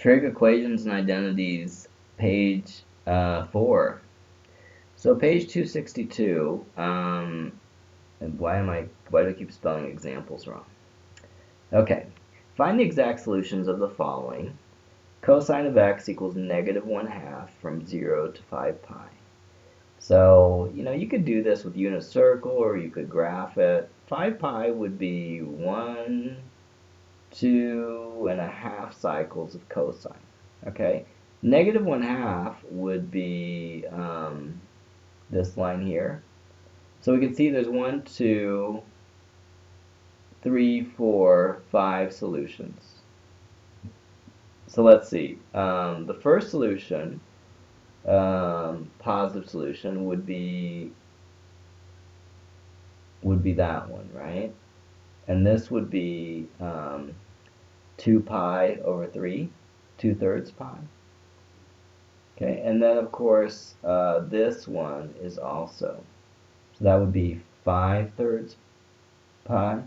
Trig equations and identities, page 4. So page 262, and why do I keep spelling examples wrong? Okay, find the exact solutions of the following. Cosine of x equals -1/2 from 0 to 5 pi. So, you could do this with unit circle, or you could graph it. 5 pi would be 1, 2.5 cycles of cosine. Okay, -1/2 would be this line here. So we can see there's 1, 2, 3, 4, 5 solutions. So let's see. The first solution, positive solution, would be that one, right? And this would be 2 pi over 3, 2/3 pi. Okay, and then of course this one is also, so that would be 5/3 pi.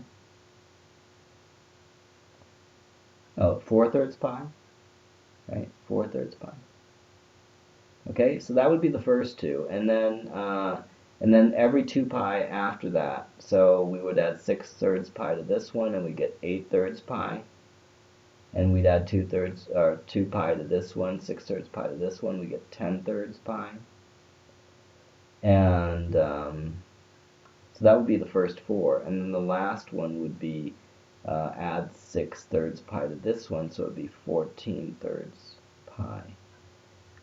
Oh, 4/3 pi, right? 4/3 pi. Okay, so that would be the first two, and then every 2 pi after that. So we would add 6/3 pi to this one, and we get 8/3 pi. And we'd add 2/3 or 2 pi to this one, 6/3 pi to this one, we get 10/3 pi. And so that would be the first four. And then the last one would be add 6/3 pi to this one, so it would be 14/3 pi.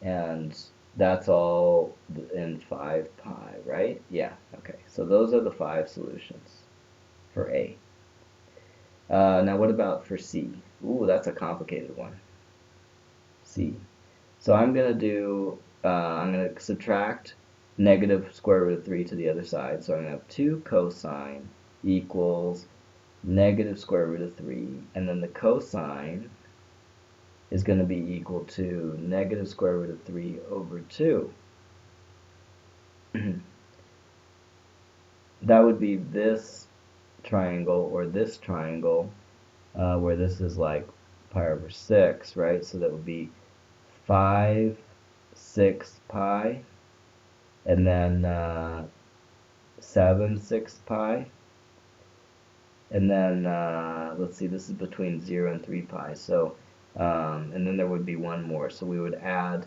And that's all in 5 pi, right? Yeah, okay. So those are the 5 solutions for A. Now what about for C? Ooh, that's a complicated one. C. So I'm going to subtract negative square root of 3 to the other side. So I'm going to have 2 cosine equals negative square root of 3. And then the cosine is going to be equal to negative square root of 3 over 2. That would be this triangle or this triangle, where this is like pi over 6, right? So that would be 5, 6 pi, and then 7, 6 pi. And then, let's see, this is between 0 and 3 pi. So, and then there would be one more. So we would add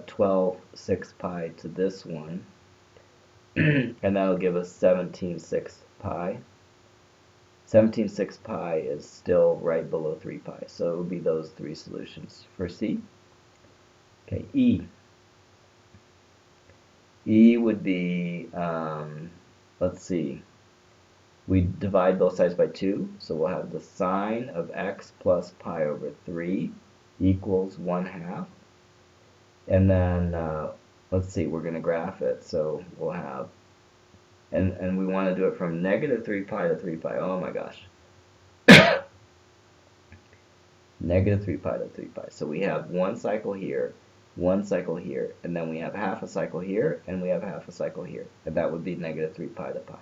12, 6 pi to this one. And that'll give us 17, 6 pi. 17, 6 pi is still right below 3 pi. So it would be those 3 solutions for C. Okay, E. E would be, let's see, we divide both sides by 2, so we'll have the sine of x plus pi over 3 equals 1/2. And then, let's see, we're going to graph it, so we'll have, and we want to do it from negative 3 pi to 3 pi, oh my gosh. Negative 3 pi to 3 pi. So we have one cycle here, one cycle here, and then we have half a cycle here, and we have half a cycle here. And that would be negative 3 pi to pi.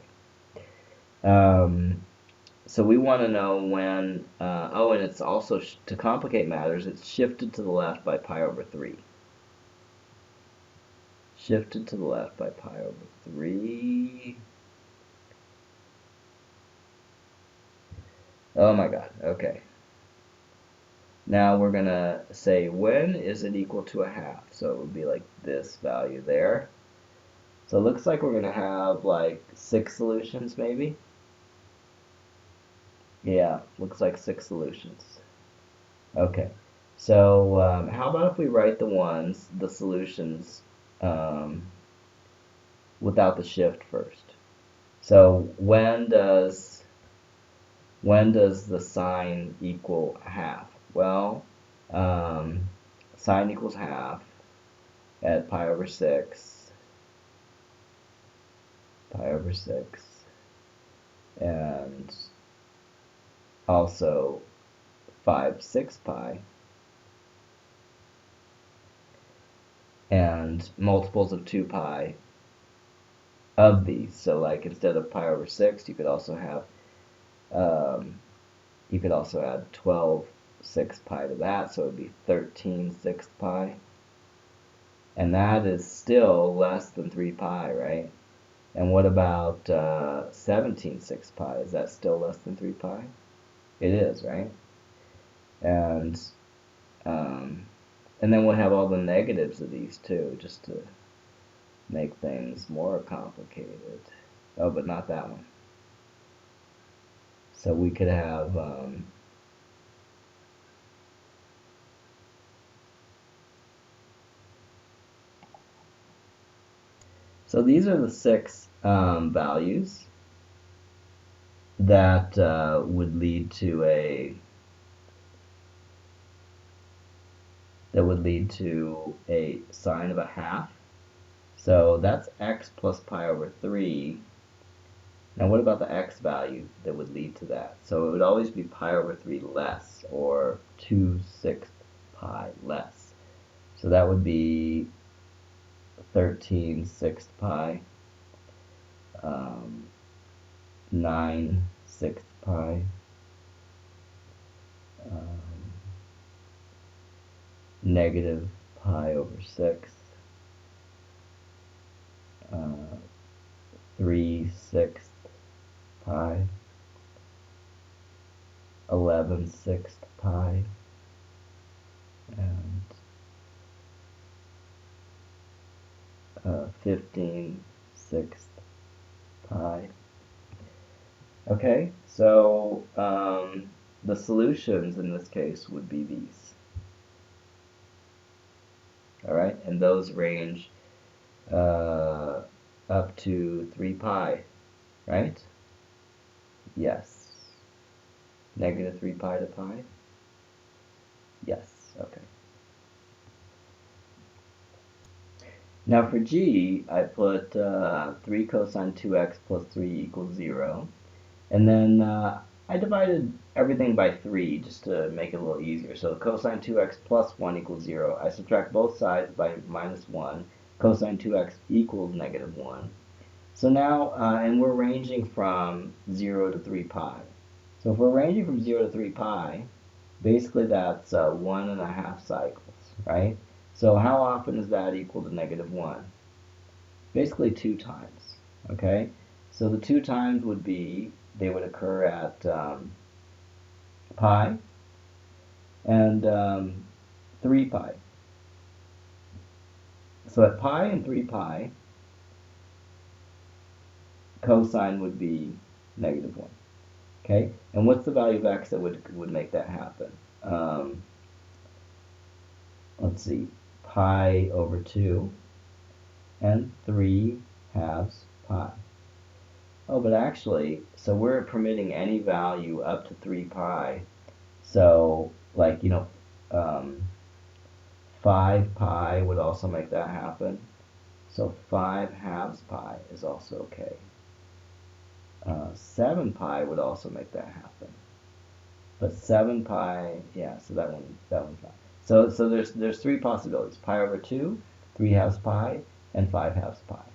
So we want to know when, oh, and it's also, to complicate matters, it's shifted to the left by pi over 3. Shifted to the left by pi over 3. Oh my god, okay. Now we're going to say, when is it equal to 1/2? So it would be like this value there. So it looks like we're going to have like 6 solutions maybe. Yeah, looks like 6 solutions. Okay, so how about if we write the solutions without the shift first? So when does the sine equal 1/2? Well, sine equals 1/2 at pi over 6, and also 5, 6 pi, and multiples of 2 pi of these. So like instead of pi over 6, you could also have, you could also add 12, 6 pi to that, so it would be 13/6 pi. And that is still less than 3 pi, right? And what about 17/6 pi? Is that still less than 3 pi? It is, right? And then we'll have all the negatives of these too, just to make things more complicated. Oh, but not that one. So we could have so these are the 6 values that would lead to a sine of a half. So that's x plus pi over 3. Now what about the x value that would lead to that? So it would always be pi over 3 less, or 2/6 pi less. So that would be 13/6 pi, 9/6 pi, negative pi over 6, 3/6 pi, 11/6 pi, and 15/6 pi. Okay, so the solutions in this case would be these. Alright, and those range up to 3 pi, right? Yes. Negative 3 pi to pi? Yes, okay. Now for g, I put 3 cosine 2x plus 3 equals 0. And then I divided everything by 3 just to make it a little easier. So cosine 2x plus 1 equals 0. I subtract both sides by minus 1. Cosine 2x equals negative 1. So now, and we're ranging from 0 to 3 pi. So if we're ranging from 0 to 3 pi, basically that's 1.5 cycles, right? So how often is that equal to negative 1? Basically 2 times, okay? So the 2 times would be, they would occur at pi and 3 pi. So at pi and 3 pi, cosine would be negative 1. Okay, and what's the value of x that would make that happen? Let's see, pi over 2 and 3/2 pi. Oh, but actually, so we're permitting any value up to 3 pi. So, like, 5 pi would also make that happen. So 5/2 pi is also okay. 7 pi would also make that happen. But 7 pi, yeah, so that one's not. So there's 3 possibilities: pi over 2, 3/2 pi, and 5/2 pi.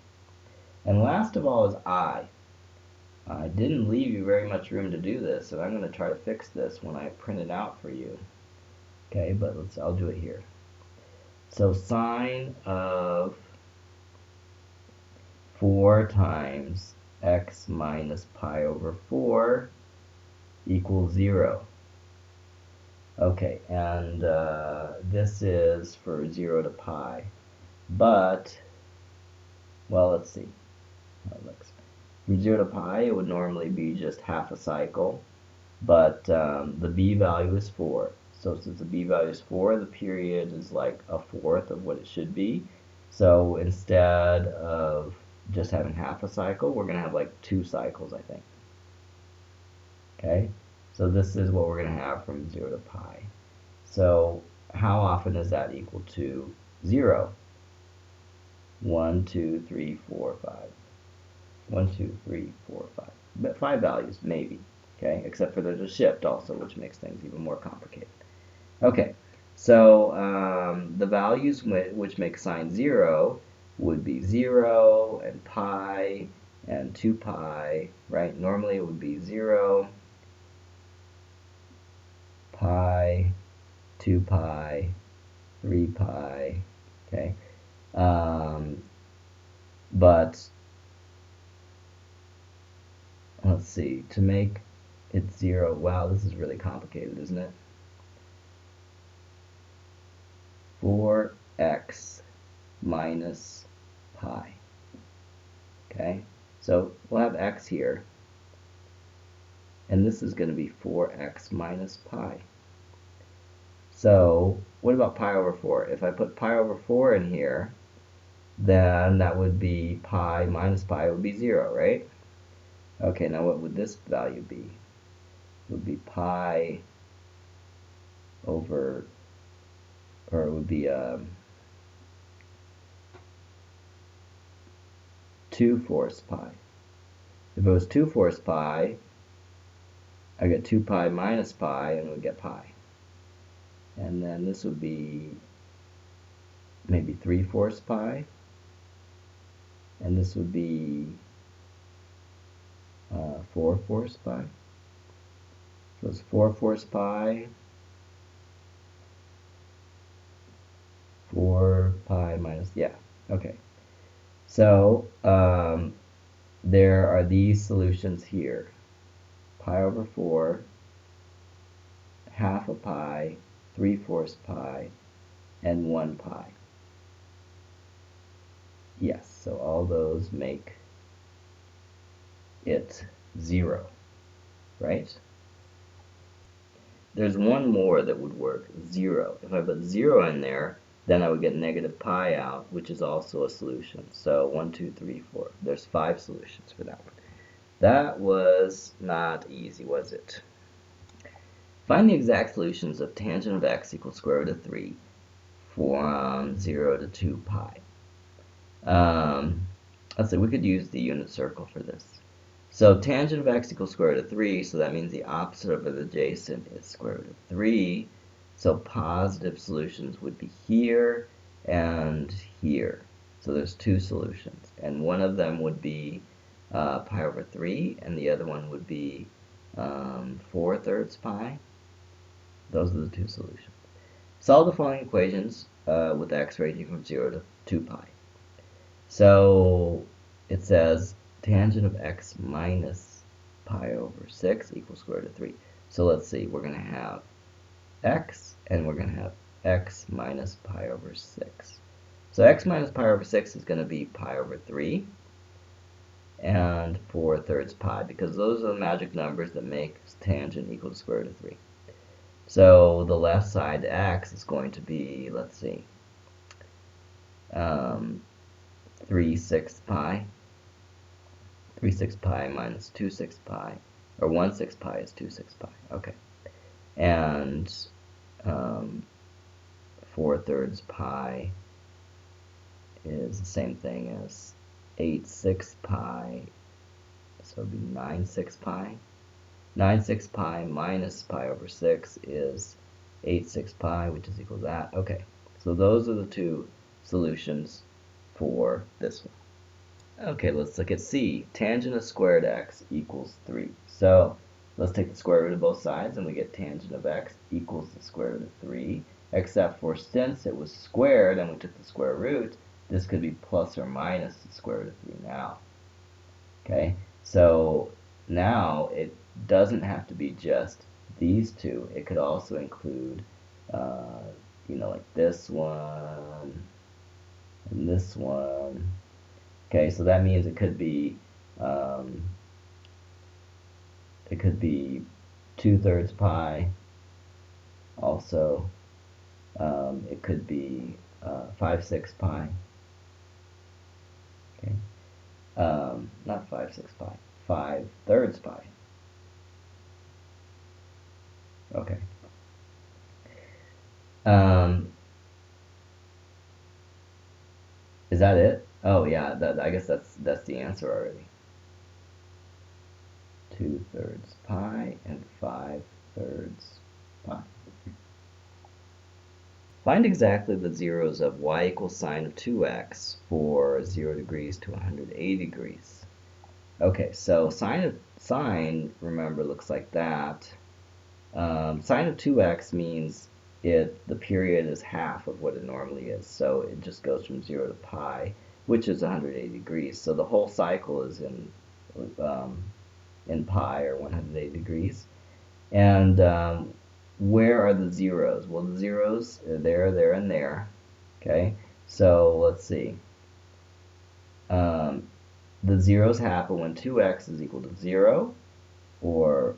And last of all is I. I didn't leave you very much room to do this, and I'm going to try to fix this when I print it out for you. Okay, but I'll do it here. So sine of 4 times x minus pi over 4 equals 0. Okay, and this is for 0 to pi. But, well, let's see how it looks. From 0 to pi, it would normally be just half a cycle, but the b value is 4. So since the b value is 4, the period is like a fourth of what it should be. So instead of just having half a cycle, we're going to have like 2 cycles, I think. Okay, so this is what we're going to have from 0 to pi. So how often is that equal to 0? 1, 2, 3, 4, 5. 1, 2, 3, 4, 5. But 5 values, maybe. Okay, except for there's a shift also, which makes things even more complicated. Okay, so the values which make sine 0 would be 0 and pi and 2 pi, right? Normally it would be 0, pi, 2 pi, 3 pi, okay? But let's see, to make it 0, wow, this is really complicated, isn't it? 4x minus pi, okay? So we'll have x here, and this is going to be 4x minus pi. So what about pi over 4? If I put pi over 4 in here, then that would be pi minus pi would be 0, right? Okay, now what would this value be? It would be pi over, or it would be 2/4 pi. If it was 2/4 pi, I get 2 pi minus pi, and we get pi. And then this would be maybe 3/4 pi, and this would be 4/4 pi. So it's 4/4 pi, 4 pi minus, yeah, okay. So there are these solutions here. Pi over 4, half a pi, 3/4 pi, and 1 pi. Yes, so all those make it 0, right? There's one more that would work, 0. If I put 0 in there, then I would get negative pi out, which is also a solution. So 1, 2, 3, 4. There's 5 solutions for that one. That was not easy, was it? Find the exact solutions of tangent of x equals square root of 3 from 0 to 2 pi. Let's say we could use the unit circle for this. So tangent of x equals square root of 3, so that means the opposite of the adjacent is square root of 3. So positive solutions would be here and here. So there's 2 solutions, and one of them would be pi over 3, and the other one would be 4/3 pi. Those are the 2 solutions. Solve the following equations with x ranging from 0 to 2 pi. So it says tangent of x minus pi over 6 equals square root of 3. So let's see, we're going to have x, and we're going to have x minus pi over 6. So x minus pi over 6 is going to be pi over 3 and 4/3 pi, because those are the magic numbers that make tangent equal to square root of 3. So the left side x is going to be, let's see, 3/6 pi. 3/6 pi minus 2/6 pi, or 1/6 pi is 2/6 pi. Okay, and 4/3 pi is the same thing as 8/6 pi, so it would be 9/6 pi. 9/6 pi minus pi over 6 is 8/6 pi, which is equal to that. Okay, so those are the 2 solutions for this one. Okay, let's look at C. Tangent of squared x equals 3. So let's take the square root of both sides, and we get tangent of x equals the square root of 3, except for since it was squared and we took the square root, this could be plus or minus the square root of 3 now. Okay, so now it doesn't have to be just these 2. It could also include, like this one and this one. Okay, so that means it could be 2/3 pi. Also, it could be 5/6 pi. Okay, not 5/6 pi, 5/3 pi. Okay. Is that it? Oh yeah, I guess that's the answer already. 2/3 pi and 5/3 pi. Find exactly the zeros of y equals sine of 2x for 0 degrees to 180 degrees. Okay, so sine, remember, looks like that. Sine of 2x means the period is half of what it normally is. So it just goes from 0 to pi, which is 180 degrees. So the whole cycle is in pi, or 180 degrees. And where are the zeros? Well, the zeros are there, and there. Okay, so let's see. The zeros happen when 2x is equal to 0, or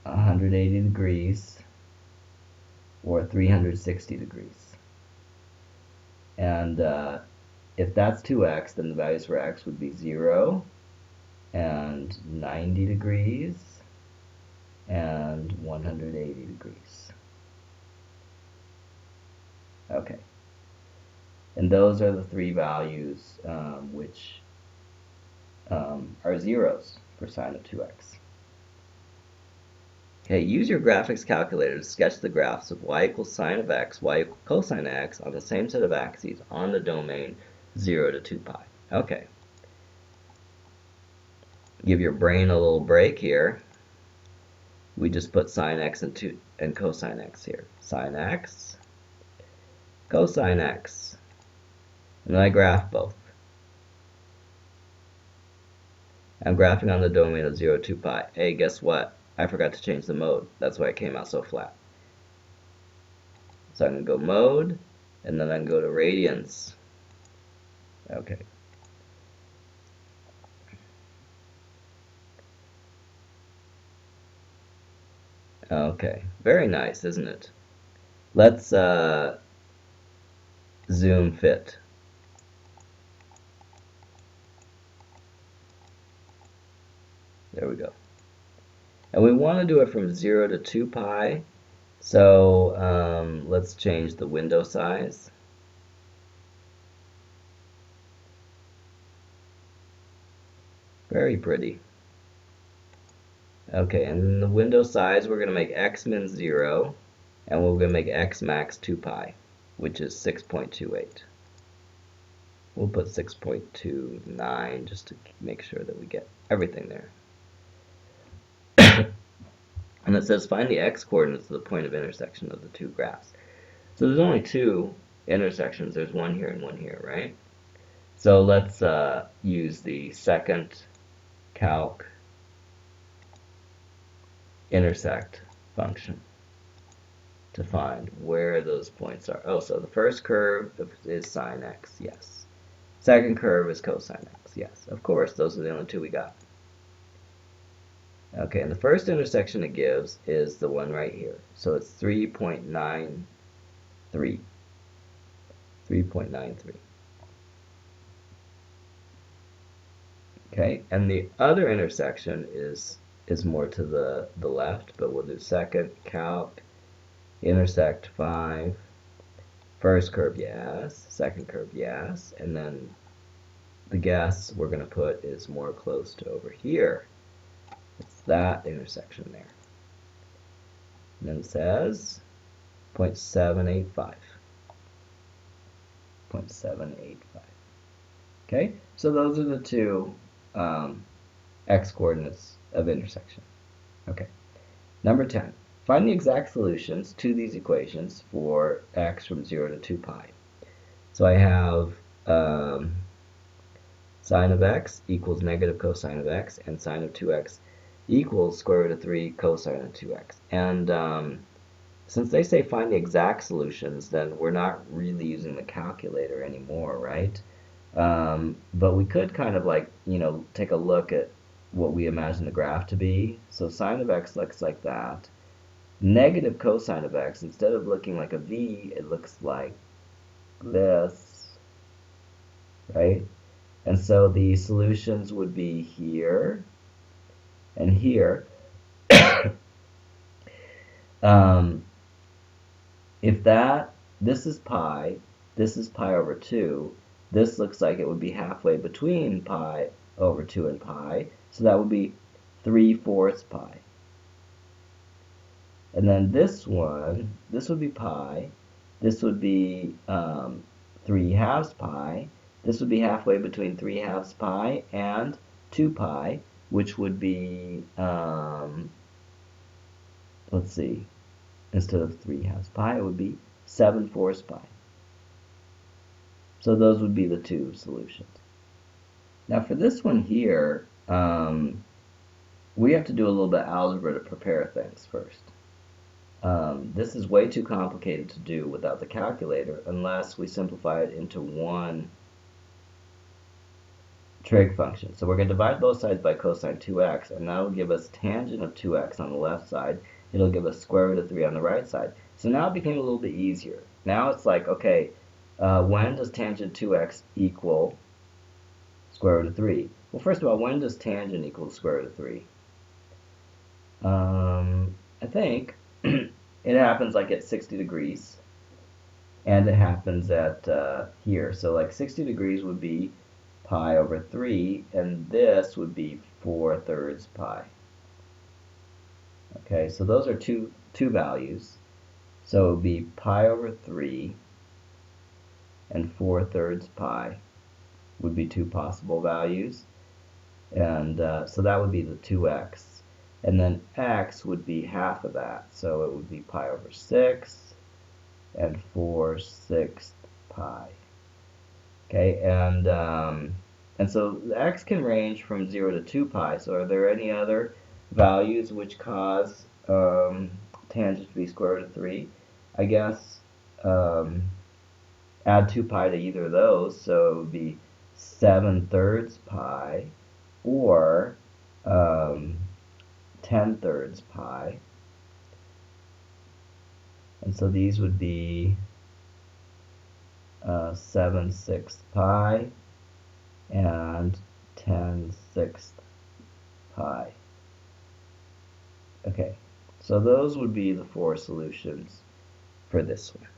180 degrees, or 360 degrees. And if that's 2x, then the values for x would be 0, and 90 degrees, and 180 degrees. Okay. And those are the three values which are zeros for sine of 2x. Okay, use your graphics calculator to sketch the graphs of y equals sine of x, y equals cosine of x on the same set of axes on the domain 0 to 2 pi. Okay. Give your brain a little break here. We just put sine x and cosine x here. Sine x, cosine x. And then I graph both. I'm graphing on the domain of 0 to 2 pi. Hey, guess what? I forgot to change the mode. That's why it came out so flat. So I'm going to go mode, and then I can go to radians. Okay. Okay, very nice, isn't it? Let's zoom fit. There we go. And we want to do it from 0 to 2 pi. So let's change the window size. Very pretty. Okay, and in the window size, we're going to make x min 0, and we're going to make x max 2 pi, which is 6.28. We'll put 6.29 just to make sure that we get everything there. And it says find the x-coordinates of the point of intersection of the two graphs. So there's only two intersections. There's one here and one here, right? So let's use the second calc intersect function to find where those points are. Oh, so the first curve is sine x, yes. Second curve is cosine x, yes. Of course, those are the only two we got. Okay, and the first intersection it gives is the one right here. So it's 3.93. 3.93. Okay, and the other intersection is more to the left, but we'll do second calc intersect 5. First curve, yes. Second curve, yes. And then the guess we're going to put is more close to over here. It's that intersection there. And then it says 0.785. 0.785. Okay, so those are the two x-coordinates of intersection. Okay, number 10. Find the exact solutions to these equations for x from 0 to 2 pi. So I have sine of x equals negative cosine of x, and sine of 2x equals square root of 3 cosine of 2x. And since they say find the exact solutions, then we're not really using the calculator anymore, right? But we could kind of like, take a look at what we imagine the graph to be. So sine of x looks like that. Negative cosine of x, instead of looking like a V, it looks like this, right? And so the solutions would be here and here. If this is pi over 2, this looks like it would be halfway between pi over 2 and pi, so that would be 3/4 pi. And then this one, this would be pi, this would be 3/2 pi, this would be halfway between 3/2 pi and 2 pi, which would be, let's see, instead of 3/2 pi, it would be 7/4 pi. So those would be the two solutions. Now for this one here, we have to do a little bit of algebra to prepare things first. This is way too complicated to do without the calculator unless we simplify it into one trig function. So we're going to divide both sides by cosine 2x, and that will give us tangent of 2x on the left side. It'll give us square root of 3 on the right side. So now it became a little bit easier. Now it's like, okay, when does tangent 2x equal square root of 3? Well, first of all, when does tangent equal square root of 3? I think it happens like at 60 degrees, and it happens at here. So like 60 degrees would be pi over 3, and this would be 4/3 pi. Okay, so those are two values. So it would be pi over 3 and 4/3 pi would be two possible values. And so that would be the 2x. And then x would be half of that. So it would be pi over 6 and 4/6 pi. Okay, and so the x can range from 0 to 2 pi. So are there any other values which cause tangent to be square root of 3? I guess add 2 pi to either of those, so it would be 7/3 pi or 10/3 pi. And so these would be 7/6 pi and 10/6 pi. Okay, so those would be the four solutions for this one.